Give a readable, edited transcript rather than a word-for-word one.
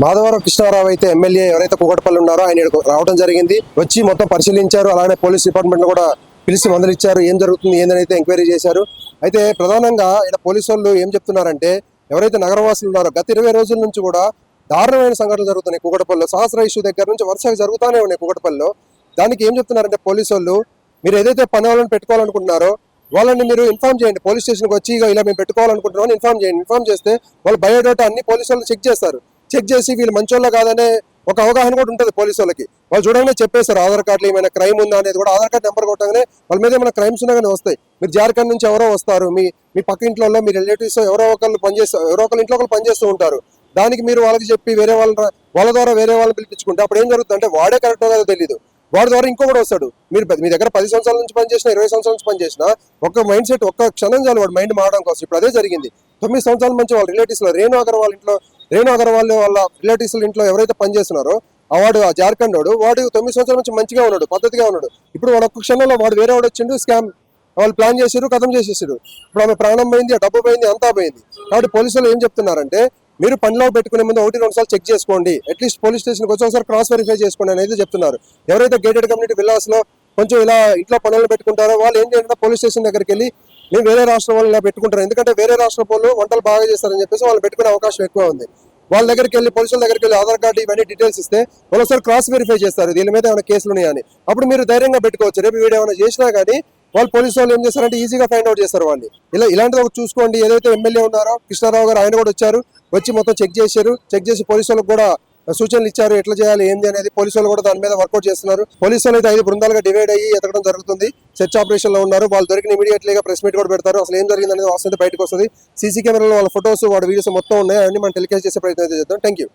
మాధవరం కృష్ణారావు అయితే ఎమ్మెల్యే ఎవరైతే కూకట్పల్లి ఉన్నారో ఆయన రావడం జరిగింది. వచ్చి మొత్తం పరిశీలించారు. అలానే పోలీస్ డిపార్ట్మెంట్ కూడా పిలిచి మందలిచ్చారు. ఏం జరుగుతుంది ఏందని అయితే ఎంక్వైరీ చేశారు. అయితే ప్రధానంగా ఇక్కడ పోలీసు వాళ్ళు ఏం చెప్తున్నారంటే ఎవరైతే నగరవాసులు ఉన్నారో గత 20 రోజుల నుంచి కూడా దారుణమైన సంఘటనలు జరుగుతున్నాయి కూకట్పల్లిలో. సహస్ర ఇష్యూ దగ్గర నుంచి వరుసగా జరుగుతూనే ఉన్నాయి కూకట్పల్లిలో. దానికి ఏం చెప్తున్నారంటే పోలీసు వాళ్ళు మీరు ఏదైతే పని వాళ్ళని పెట్టుకోవాలనుకుంటున్నారో వాళ్ళని మీరు ఇన్ఫార్మ్ చేయండి. పోలీస్ స్టేషన్కి వచ్చి ఇలా మేము పెట్టుకోవాలనుకుంటున్నామని ఇన్ఫార్మ్ చేయండి. ఇన్ఫార్మ్ చేస్తే వాళ్ళు బయోడేటా అన్ని పోలీసు వాళ్ళు చెక్ చేస్తారు. చెక్ చేసి వీళ్ళు మంచోళ్ళ కాదనే ఒక అవగాహన కూడా ఉంటుంది పోలీసు వాళ్ళకి. వాళ్ళు చూడగానే చెప్పేస్తారు ఆధార్ కార్డులో ఏమైనా క్రైమ్ ఉందా అనేది కూడా. ఆధార్ కార్డు నెంబర్ కొట్టగానే వాళ్ళ మీద ఏమైనా క్రైమ్స్ ఉన్నా కానీ వస్తాయి. మీరు జార్ఖండ్ నుంచి ఎవరో వస్తారు, మీ పక్క ఇంట్లో మీ రిలేటివ్స్ ఎవరో ఒకళ్ళు ఇంట్లో ఒకళ్ళు పనిచేస్తూ ఉంటారు. దానికి మీరు వాళ్ళకి చెప్పి వాళ్ళ ద్వారా వేరే వాళ్ళని పిలిపించుకుంటే అప్పుడు ఏం జరుగుతుంది అంటే వాడే కరెక్టో కాదో తెలియదు, వాడి ద్వారా ఇంకొకటి వస్తాడు. మీరు మీ దగ్గర 10 సంవత్సరాల నుంచి పనిచేసినా 20 సంవత్సరాల నుంచి పనిచేసినా ఒక్క మైండ్ సెట్ ఒక్క క్షణం చాలు వాడు మైండ్ మారడం కోసం. ఇప్పుడు అదే జరిగింది. 9 సంవత్సరాల నుంచి వాళ్ళ రిలేటివ్స్ లో రేణు అగర్వాల్ వాళ్ళ రిలేటివ్స్ ఇంట్లో ఎవరైతే పనిచేస్తున్నారో వాడు ఆ జార్ఖండ్ వాడు 9 సంవత్సరాల నుంచి మంచిగా ఉన్నాడు, పద్ధతిగా ఉన్నాడు. ఇప్పుడు వాడు ఒక్క క్షణంలో వాడు వేరే వాడు వచ్చిండు, స్కామ్ వాళ్ళు ప్లాన్ చేసారు, కథం చేసేసారు. ఇప్పుడు ఆమె ప్రాణం పోయింది, ఆ డబ్బు పోయింది, అంతా పోయింది. కాబట్టి పోలీసులు ఏం చెప్తున్నారంటే మీరు పనిలో పెట్టుకునే ముందు 1-2 సార్లు చెక్ చేసుకోండి. అట్లీస్ట్ పోలీస్ స్టేషన్కి వచ్చి ఒకసారి క్రాస్ వెరిఫై చేసుకోండి అనేది చెప్తున్నారు. ఎవరైతే గేటెడ్ కమ్యూనిటీ విల్లాస్ లో కొంచెం ఇలా ఇంట్లో పనులు పెట్టుకుంటారో వాళ్ళు ఏం చేయాలంటే పోలీస్ స్టేషన్ దగ్గరికి వెళ్ళి మేము వేరే రాష్ట్రం వాళ్ళు ఇలా పెట్టుకుంటారు, ఎందుకంటే వేరే రాష్ట్రం వాళ్ళు వంటలు బాగా చేస్తారని చెప్పేసి వాళ్ళు పెట్టుకునే అవకాశం ఎక్కువ ఉంది. వాళ్ళ దగ్గరికి వెళ్ళి పోలీసుల దగ్గరికి వెళ్ళి ఆధార్ కార్డు ఇవన్నీ డీటెయిల్స్ ఇస్తే వాళ్ళు ఒకసారి క్రాస్ వెరిఫై చేస్తారు దీని మీద ఏమైనా కేసులు ఉన్నాయని. అప్పుడు మీరు ధైర్యంగా పెట్టుకోవచ్చు. రేపు వీడియో ఏమైనా చేసినా కానీ వాళ్ళు పోలీసు వాళ్ళు ఏం చేస్తారంటే ఈజీగా ఫైండ్ అవుట్ చేస్తారు వాళ్ళు. ఇలాంటిది ఒకటి చూసుకోండి. ఏదైతే ఎమ్మెల్యే ఉన్నారో కృష్ణారావు గారు ఆయన కూడా వచ్చారు, వచ్చి మొత్తం చెక్ చేశారు. చెక్ చేసి పోలీసు వాళ్ళకి కూడా సూచనలు ఇచ్చారు ఎట్లా చేయాలి ఏంది అనేది. పోలీసు వాళ్ళు కూడా దాని మీద వర్కౌట్ చేస్తున్నారు. పోలీసు వాళ్ళు అయితే 5 బృందాలుగా డివైడ్ అయ్యి ఎతకడం జరుగుతుంది. సెర్చ్ ఆపరేషన్ లో ఉన్నారు. వాళ్ళు దొరికిన ఇమీడియట్లీగా ప్రెస్ మీట్ కూడా పెడతారు. అసలు ఏం జరిగింది అనేది వాస్తవం బయటకు వస్తుంది. సీసీ కెమెరాలో వాళ్ళ ఫొటోస్ వీడియోస్ మొత్తం ఉన్నాయి. అన్ని మనం టెలికాస్ట్ చేసే ప్రయత్నం అయితే చేద్దాం. Thank you.